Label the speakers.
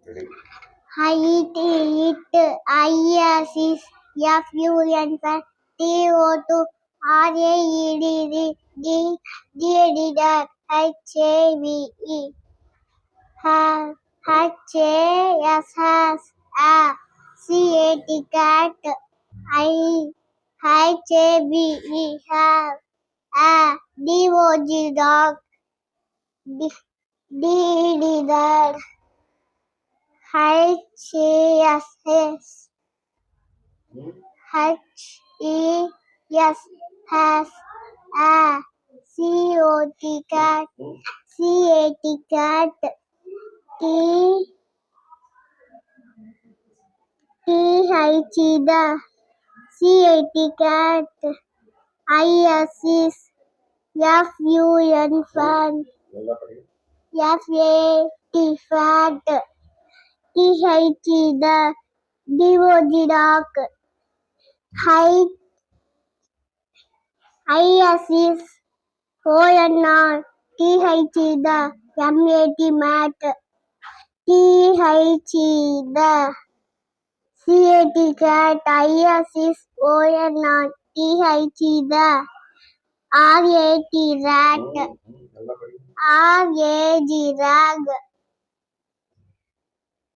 Speaker 1: Height, ISIS, FUN, TO2, RAED, DED, HAVE, HAS, CAT, cat, HAVE, have, DOG, dog, DED, dad, HAS, has, COT, cat, T, TH, the, CAT, ISIS, FUN, fun, FAT, fat, TH, the, DOG, dog, height, ISIS, ONR, TH, the, MAT, mat, TH, the, CAT, cat, ISIS, ONR, TH, the, RAT, rat, RAG, rag,